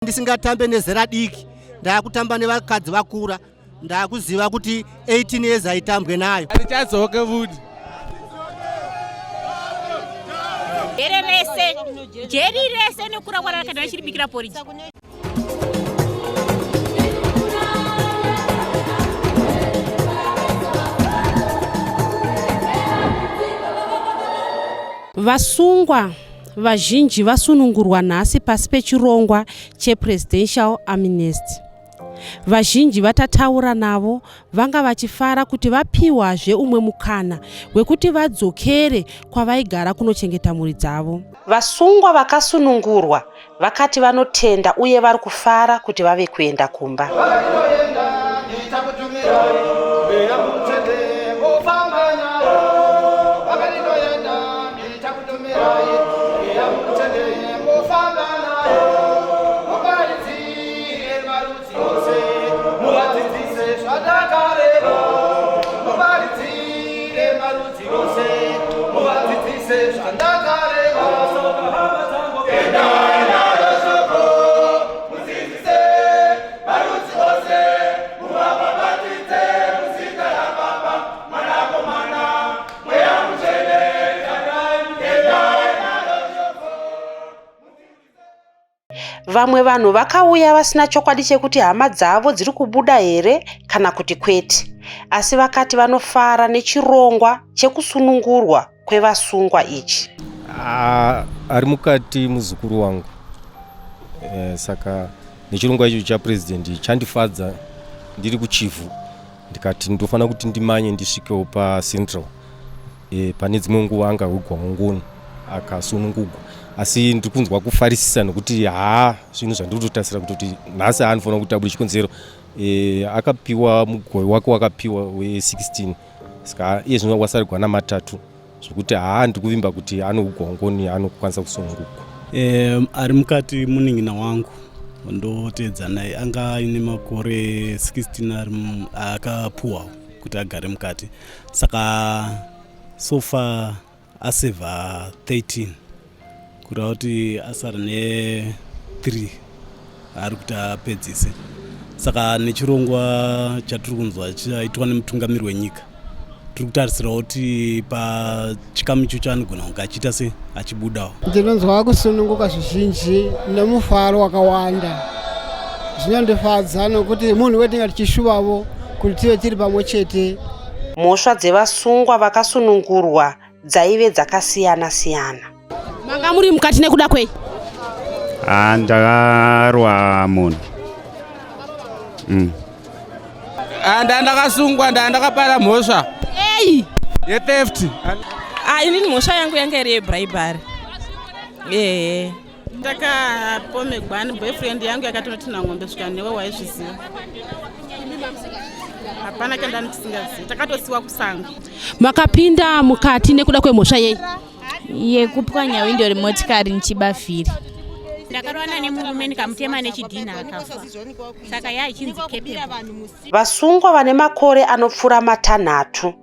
Ndisingatambe nezera diki, ndakutamba nevakadzi vakura, ndakuziva kuti 18 years aitambwe nayo. Ndichadzoke futi. Jeri rese nekura kwara kana chiribikira porridge. Vasungwa vazhinji vasunungurwa nhasi pasi pechirongwa chepresidential Amnesty. Vazhinji vatataura navo vanga vachifara kuti vapiwazve umwe mukana wekuti vadzokere kwavaigara kunochengeta mhuri dzavo. Vasungwa vakasunungurwa vakati vanotenda uye vari kufara kuti vave kuenda kumba. Vamwe vanhu vakauya vasina chokwadi chekuti hama dzavo dziri kubuda here kana kuti kwete, asi vakati vanofara nechirongwa chekusunungurwa kwevasungwa ichi. Ari mukati muzukuru wangu, saka nechirongwa icho chapresident chandifadza ndiri kuchifu, ndikati ndofana kuti ndimanye ndisvikewo paCentral. Pane dzimwe nguva angahugwa ngoni akasunungurwa, asi ndiri kunzwa kufarisisa nokuti zvinhu zvandiri kutotarisira kuti nhasi anofanira kuti abude chikonzero. Akapiwa mugove wake wakapiwa we16, saka iye zvino wasarigwa namatatu zvokuti ndiri kuvimba kuti anohugwa ngoni anokwanisa kusunungurwa. Ari mukati muning'ina wangu ndotedza naye anga aine makore 16 akapuwa kuti agare mukati, saka sofa aseva 13 kureva kuti asara ne3 ari kuti apedzise. Saka nechirongwa chatiri kunzwa chaitwa nemutungamiri wenyika, tiri kutarisira kuti pachikamu icho chaanogona kunge achiita se achibudawo. Ndinonzwa kusununguka zvizhinji nemufaro wakawanda. Zvinondifadza nokuti munhu wetinga tichishuvawo kuti tive tiri pamwe chete. Mhosva dzevasungwa vakasunungurwa dzaive dzakasiyana-siyana. Manga muri mukati nekuda kwei? Ndakarwa munhu. Ndakasungwa ndakapara mhosva yetheft. Inini mhosva yangu yanga iri yebribery. Ndakapomegwa neboyfriend yangu yakatonoti ng'ombe svika newe waizviziva. Hapana kenda ndisingazivi, takatosiwa kusango. Makapinda mukati nekuda kwemhosva yei? Yekupwanya windo remotikari nichibafiri. Ndakarwana nemurume nikamutema nechidhina akafa. Saka yaichinzi kepepo. Vasungwa vane makore anopfuura matanhatu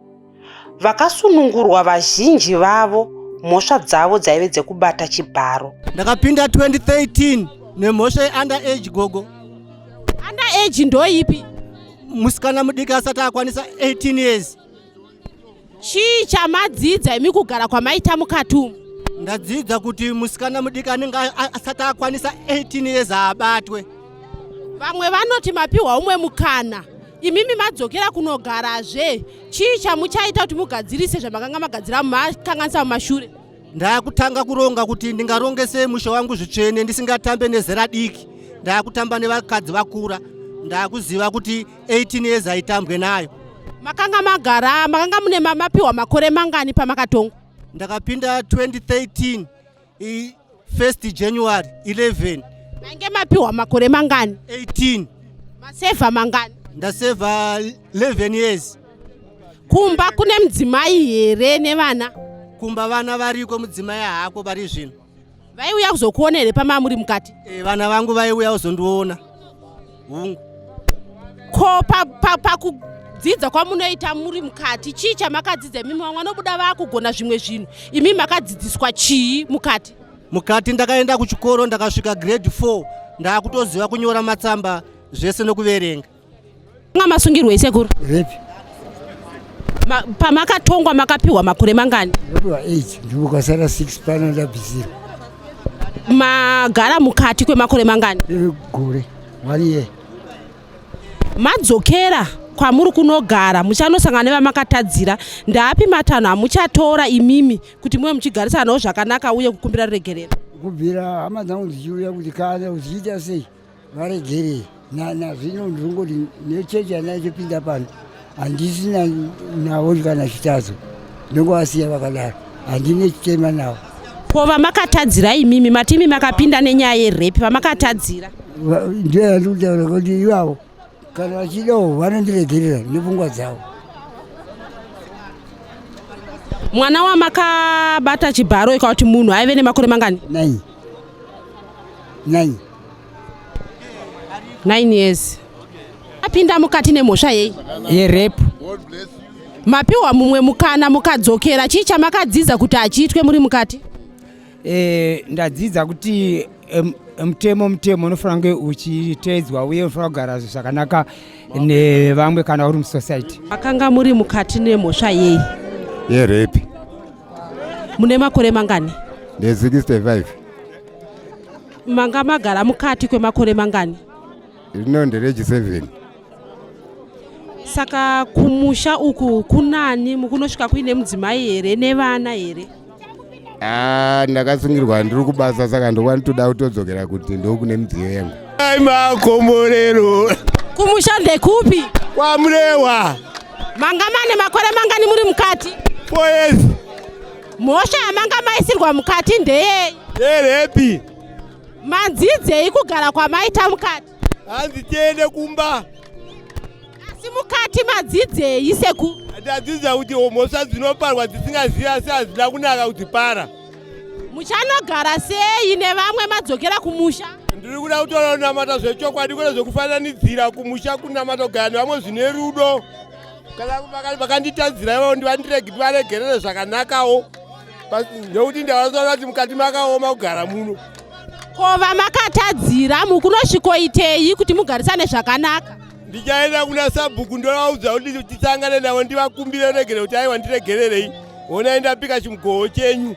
vakasunungurwa vazhinji vavo mhosva dzavo dzaive dzekubata chibharo. Ndakapinda 2013 nemhosva yeunderage gogo. Underage ndoipi? Musikana mudiki asati akwanisa 18 years. Chii chamadzidza imi kugara kwamaita mukati umu? Ndadzidza kuti musikana mudiki anenge asati akwanisa 18 years abatwe. Vamwe vanoti mapiwa umwe mukana, imimi madzokera kunogarazve. Chii chamuchaita kuti mugadzirise zvamakanga magadzira makanganisa mumashure? Ndakutanga kuronga kuti ndingarongese musha wangu zvitsvene ndisingatambe nezera diki, ndakutamba nevakadzi vakura, ndakuziva kuti 18 years aitambwe nayo. Makanga mune mapiwa makore mangani pamakatongwa? Ndakapinda 2013 1st January 11. Mange mapiwa makore mangani? 18. Maseva mangani? Ndaseva 11 years. Kumba kune mudzimai here nevana? Kumba vana variko, mudzimai hako vari zvino. Vaiuya kuzokuona here pamamuri mukati? Vana vangu vaiuya kuzondiona. Hungu. Ko pakudzidza kwamunoita muri mukati, chii chamakadzidza imimi? Vamwe vanobuda vakugona zvimwe zvinhu, imimi makadzidziswa chii mukati? Mukati ndakaenda kuchikoro ndakasvika grade 4 ndakutoziva kunyora matsamba zvese nokuverenga. Masungirwe isekuru repi pamakatongwa makapiwa makore mangani? ndopiwa 8 ndikukasara 6 pano ndabvisirwa. Magara mukati kwemakore mangani? gore 1 year. Madzokera kwamuri kunogara muchanosangana nevamakatadzira ndapi matanho amuchatora imimi kuti muwe muchigarisana navo zvakanaka uye kukumbira ruregerero? kubvira hama dzangu dzichiuya kuti kana uchiita sei varegerere nazvino ndingoti nechechi anachopinda pano handisina navo kana chitadzo ndingovasiya vakadaro handine chitema navo. Ko vamakatadzira imimi matimi makapinda nenyaya yerepi vamakatadzira? Ndio yandikutaura kuti ivavo kana vachidawo vanondiregerera nepfungwa dzavo. Mwana wamakabata chibharo ikauti munhu aive nemakore mangani? 9 years. Apinda mukati nemhosva yei? Yerepu. Mapiwa mumwe mukana mukadzokera chii chamakadziza kuti achiitwe muri mukati? Ndadzidza kuti mutemo unofanira kunge uchiteedzwa uye unofanira kugara zvakanaka nevamwe kana uri musociety. Makanga muri mukati nemhosva yei? Yerepi. Mune makore mangani? 65. Manga magara mukati kwemakore mangani? Rino ndereji 7. Saka kumusha uku kunani mukunosvika kuine mudzimai here nevana here? Ndakasungirwa ndiri kubasa saka ndokwanitoda kutodzokera kuti ndokune mudziyo yangu. Ai makomborero. Kumusha ndekupi? Kwamurewa. Manga mane makore mangani muri mukati? 4 years. Mhosva yamanga maisirwa mukati ndeyei? Yerepi. Manzidzei kugara kwamaita mukati? Hanzi tiende kumba. Asi mukati madzidzei seku? Ndadzidza kuti mhosva dzinoparwa dzisingazivi asi hazina kunaka kudzipara. Muchanogara sei nevamwe madzokera kumusha? Ndiri kuda kutora kunamata zvechokwadi kwete zvekufananidzira kumusha kunamata kugara nevamwe zvine rudo. Kana vakanditadzira ivo varegerere zvakanakawo. Ndokuti ndavazoona kuti mukati makaoma kugara muno. Ko vamakatadzira mukunosvikoitei kuti mugarisane zvakanaka? Ndichaenda kuna sabhuku ndovaudza kuti tisangane navo ndivakumbire regere kuti aiwa ndiregererei. Honai ndapika chimugoho chenyu.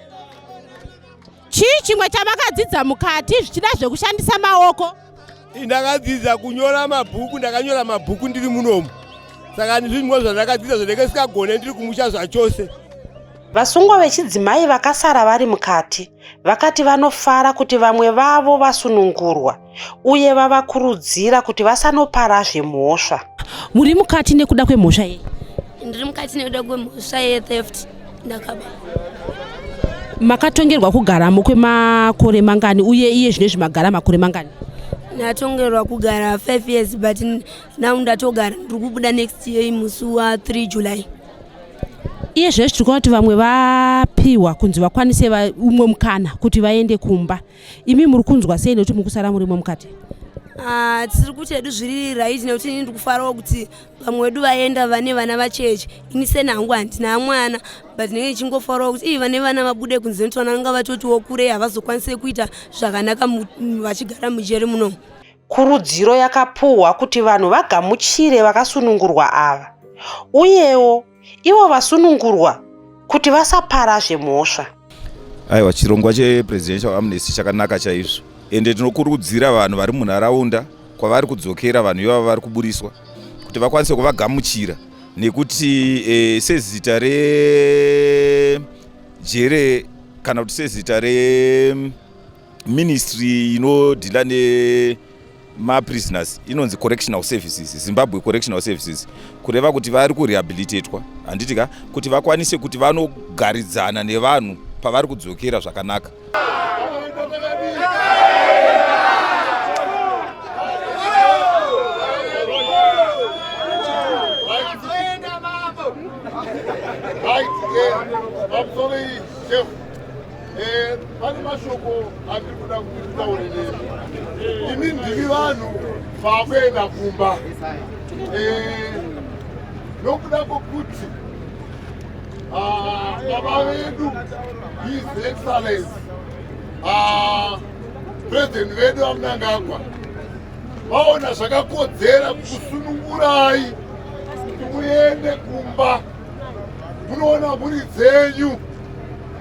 Chii chimwe chamakadzidza mukati zvichida zvekushandisa maoko? Ndakadzidza kunyora mabhuku, ndakanyora mabhuku ndiri munomu. Saka ndizvimwe zvandakadzidza zvinenge sikagone ndiri kumusha zvachose. Vasungwa vechidzimai vakasara vari mukati vakati vanofara kuti vamwe vavo vasunungurwa uye vavakurudzira kuti vasanoparazve mhosva. Muri mukati nekuda kwemhosva yei? Ndiri mukati nekuda kwemhosva yetheft. Ndakaba. Makatongerwa kugaramo kwemakore mangani uye iye zvinezvi magara makore mangani? Ndatongerwa kugara 5 years but now ndatogara ndiri kubuda next year musi wa3 July. Iye zvezvi tiri kuona kuti vamwe vapiwa kunzi vakwanise umwe mukana kuti vaende kumba. Imi muri kunzwa sei nekuti mukusara murimo mukati? Tiri kuti hedu zviri right nekuti ini ndiri kufarawo kuti vamwe vedu vaenda vane vana vacheche. Ini senhangu handina mwana but ndinenge ndichingofarawo kuti vane vana vabude kunze nekuti vana vanga vatotiwo kure havazokwanise kuita zvakanaka vachigara mujeri munomu. Kurudziro yakapuhwa kuti vanhu vagamuchire vakasunungurwa ava. Uyewo ivo vasunungurwa kuti vasaparazve mhosva. Aiwa, chirongwa chepresidential amnesty chakanaka chaizvo. Ende tinokurudzira vanhu vari munharaunda kwavari kudzokera vanhu ivavo vari kuburiswa kuti vakwanise kuvagamuchira nekuti sezita rejere kana kuti sezita reministry inodhila nemaprisoners inonzi correctional services, Zimbabwe correctional services, kureva kuti vari kurehabilitatwa handitika kuti vakwanise kuti vanogaridzana nevanhu pavari kudzokera zvakanaka. I'm sorry, chef. Pane mashoko andiri kuda kuti titaurire. Ini ndiri vanhu vakuenda kumba. Nokuda kwokuti baba vedu His Excellency president vedu vamunangagwa vaona zvakakodzera kusunungurai kuti muende kumba munoona mhuri dzenyu.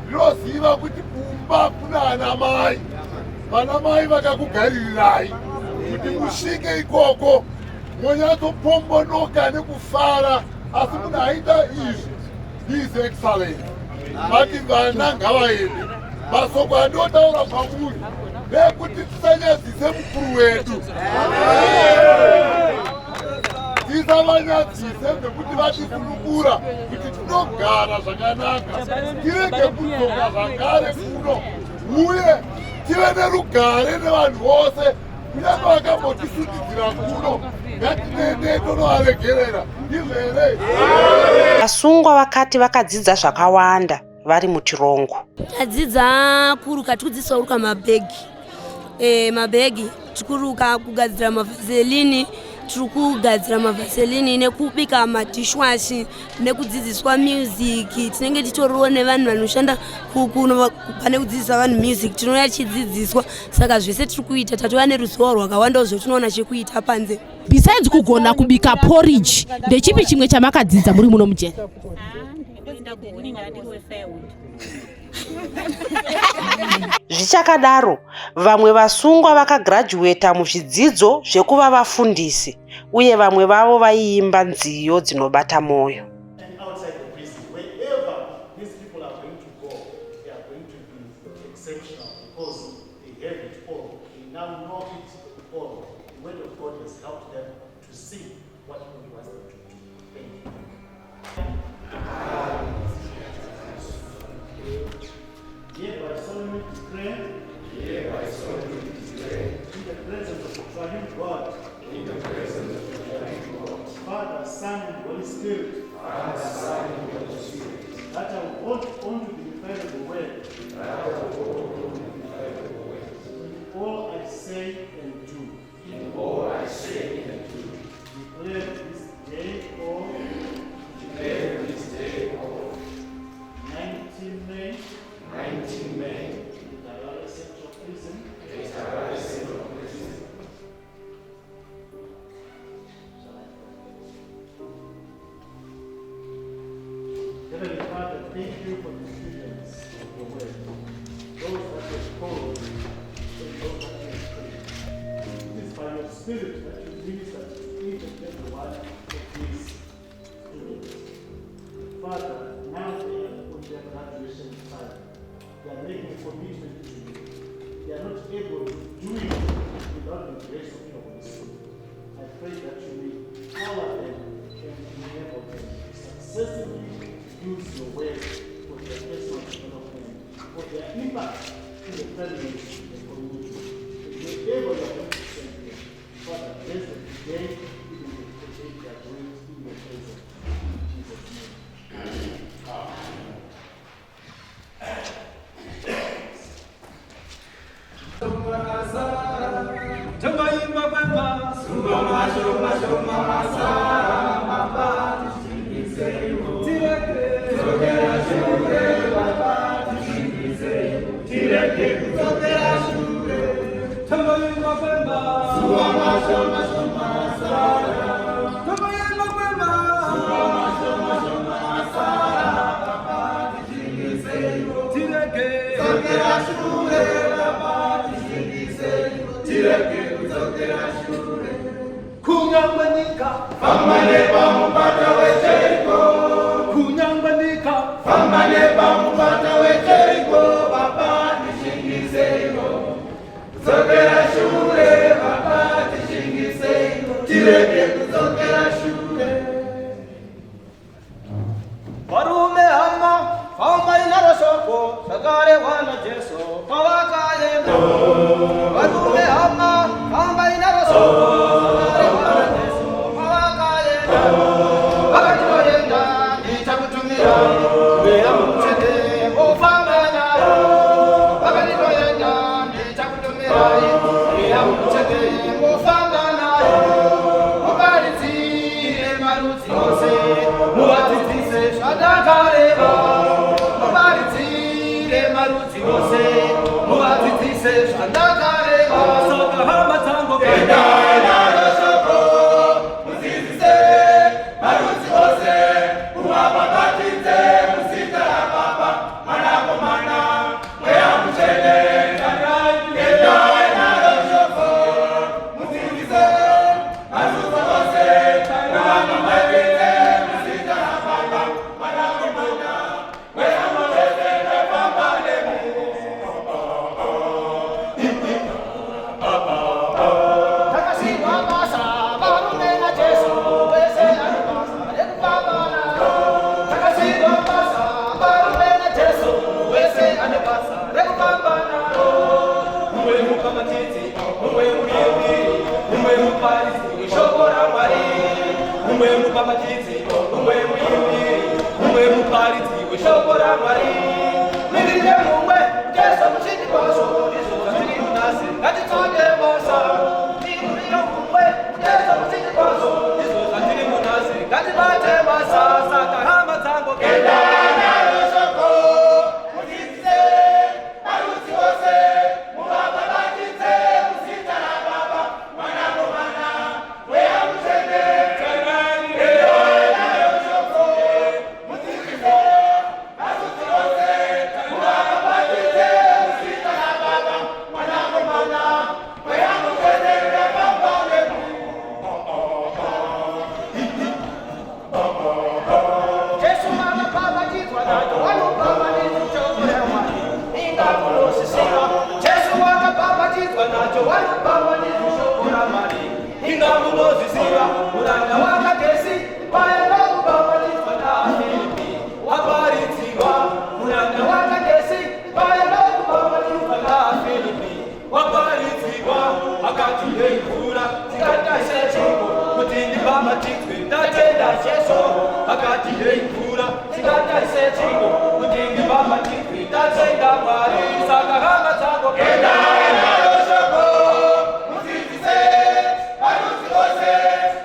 Ndinoziva kuti kumba kuna anamai, vanamai vakakugarirai kuti musvike ikoko monyatsopombonoka nekufara, asi munhu aita izvi his excellent. Vati vana ngavaende. Masoko andotaura kwamuri nekuti tisanyadzise mukuru wedu, tisavanyadzise nekuti vatisunungura kuti tinogara zvakanaka, tirege kudzoka zvakare kuno, uye tive nerugare nevanhu vose kunyange vakambotisutidzira kuno. Ngatiende tonovaregerera, ndizvo here? Vasungwa vakati vakadzidza zvakawanda vari muchirongo. Tadzidza kuruka, tikudzidziswa kuruka mabhegi, tikuruka kugadzira mavaselini, tikugadzira mavaselini nekubika madishwashi, nekudzidziswa music. Tinenge titoriwo nevanhu vanoshanda kuno pane kudzidzisa vanhu music, tinoona chidzidziswa. Saka zvese tiri kuita tatova neruzivo rwakawanda zvetinoona chekuita panze. Besides kugona kubika porridge, ndechipi chimwe chamakadzidza muri muno mujeni? Zvichakadaro, vamwe vasungwa vakagraduata muzvidzidzo zvekuva vafundisi, uye vamwe vavo vaiimba nziyo dzinobata moyo. Father, Son, and Holy Spirit. That I will hold on to the infallible word. In all I say and do. Declare this day of 19 May. Tarara Central Prison. Heavenly Father, thank you for the students of your word, those that have called and those that have prayed. It is by your Spirit that you minister to each and every one of these students. Father, now they are on their graduation time. They are making a commitment to you. They are not able to do it without the grace of your Holy Spirit. I pray that you will power them and enable them to successfully use your word for their personal development, for their impact to the families and the community. And wherever you are going to send them, Father, bless them today, even the day they are going in your presence. In Jesus' name. umwe mupamatidziko, umwe muimbiri, umwe muparidzi weshoko raMwari. Mirire mumwe Jesu muchiti kwazo, izvo zvatiri nhasi ngatitsvake basa. Mirire mumwe Jesu muchiti kwazo, izvo zvatiri nhasi ngatibate basa. Saka hama dzangu endai naro shoko, mudzidzise marudzi ose, muvababatidze muzita raBaba, Mwana Mwanakomana Mweya Mutsvene. Endai naro shoko, mudzidzise marudzi ose, muvababatidze muzita raBaba, Mwanakomana Mweya Mutsvene. Jesu akabhabhatidzwa nacho vanobhabhatidzwa neMwari, ingamunosisika. Jesu akabhabhatidzwa nacho vanobhabhatidzwa shoko raMwari, ingamunozviziva. Muranda wakagesi paenda kubhabhatidzwa naFilipi, waparidzirwa. Muranda wakagesi paenda kubhabhatidzwa naFilipi, waparidzirwa. Akati ndeivhura dzikaita sechiko kuti ndibhabhatidzwe, ndatenda Jesu. Akati ndeivhura dzikaita sechiko kuti ndibhabhatidzwe, ndatenda Mwari. Saka hama dzangu endai naro shoko, mudzidzise marudzi ose,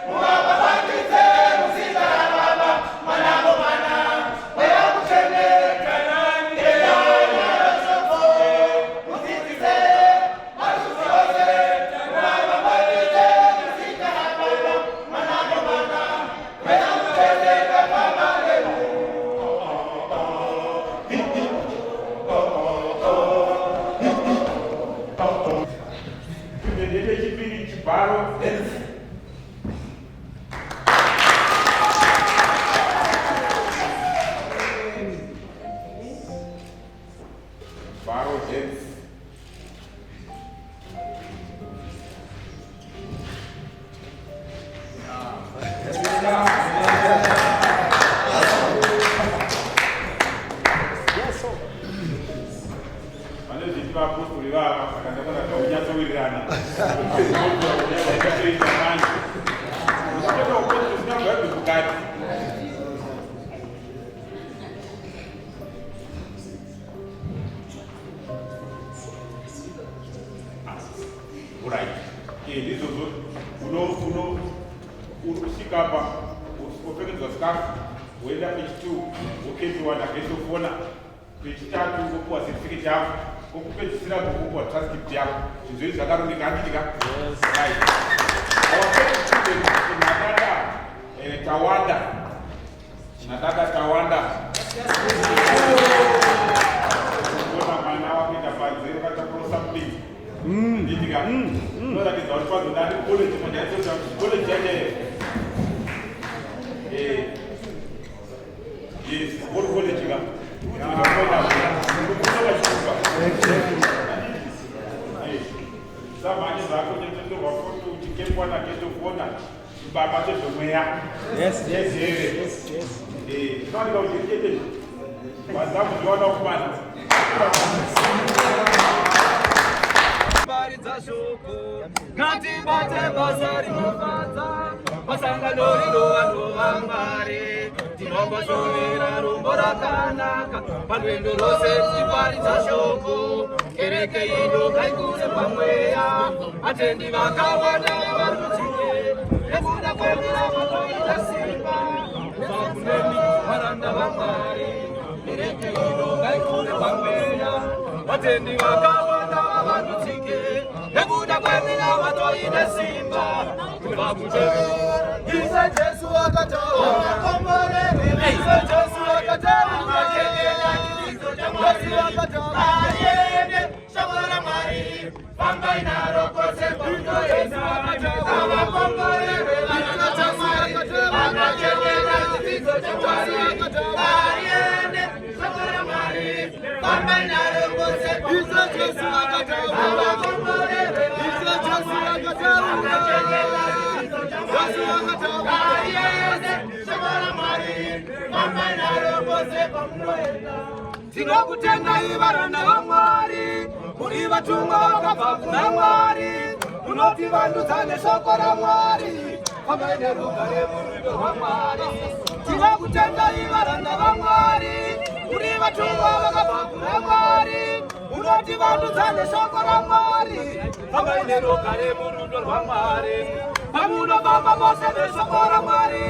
muvabhabhatidze muzita raBaba, Mwanakomana Mweya Mutsvene. Endai naro shoko, mudzidzise marudzi ose, muvabhabhatidze muzita raBaba, Mwanakomana Mweya Mutsvene. Ndete chipiri chibharo bharo heads. Vapostoli vava saka ndakona kunyatsowirirana zvinogwebve kukati. Right. Ndizvozvo usvika apa wopfekedzwa scarf, woenda pechi2 woketiwa nagesofona, pechitatu wopuwa certificate yako, okupedzisira kukupuwa transcript yako. Zvinhu izvi zvakarongeka handitika. Nadada Tawanda kuona mwana wakuita panze vakatakurwa something nditika noratidza kuti pazodani college manyaitsa college yache yes what college ka zamanye zako nyetenderwa foto uchikepwa na ketofona baba chezvomweya. Yes. Zvinowanika kuti chete vazamu ndiwana kumana paridza shoko, ngatibate basa rinofadza, masangano rinovanova Mwari. Tinomboshovera rombo rakanaka parwendo rwose tichiparidza shoko, kereke ino ngaikure pamweya, atendi vakawanda vari kuchike nekuda kwemiramotoita simba vakuneni varanda vaMwari. Kereke ino ngaikure pamweya, atendi vakawanda vari kuchike nekuda kwemiramotoita simba vakuneni. Ise Jesu akataura komborere, ise Jesu akataura Jesu akataura ayende shabara Mwari fambai naro kose kwanoenda avakomborere vana Jesu akataura Jesu akataura ayende shabara Mwari fambai naro kose ise Jesu akataura avakomborere ise Jesu akataura tinokutendai varanda vaMwari, muri vatumwa vakabva kuna Mwari, munotivandudza neshoko raMwari. fambai nerugare murudo rwaMwari. Tinokutendai varanda vaMwari, muri vatumwa vakabva kuna Mwari, munoti vandudzane shoko raMwari. Fambai nerugare murudo rwaMwari, pamunofamba mose neshoko raMwari.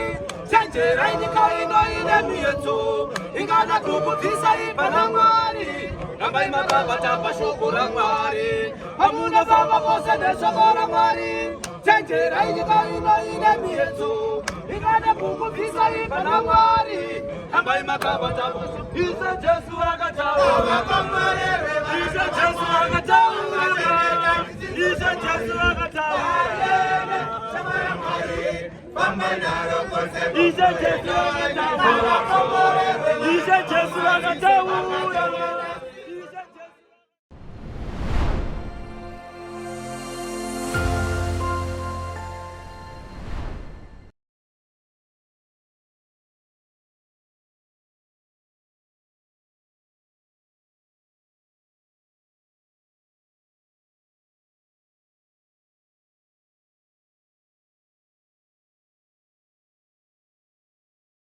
Chenjerai nyika ino ine miyedzo, ingada kukubvisai pana Mwari. Rambai makabata pashoko raMwari, pamunofamba mose neshoko raMwari. Chenjerai nyika ino ine miyedzo, ingada kukubvisai pana Mwari. Rambai makabata pashoko. Ishe Jesu akataura, Ishe Jesu akataura, Ishe Jesu akataura. Ishe Jesu akataura, Ishe Jesu akataura.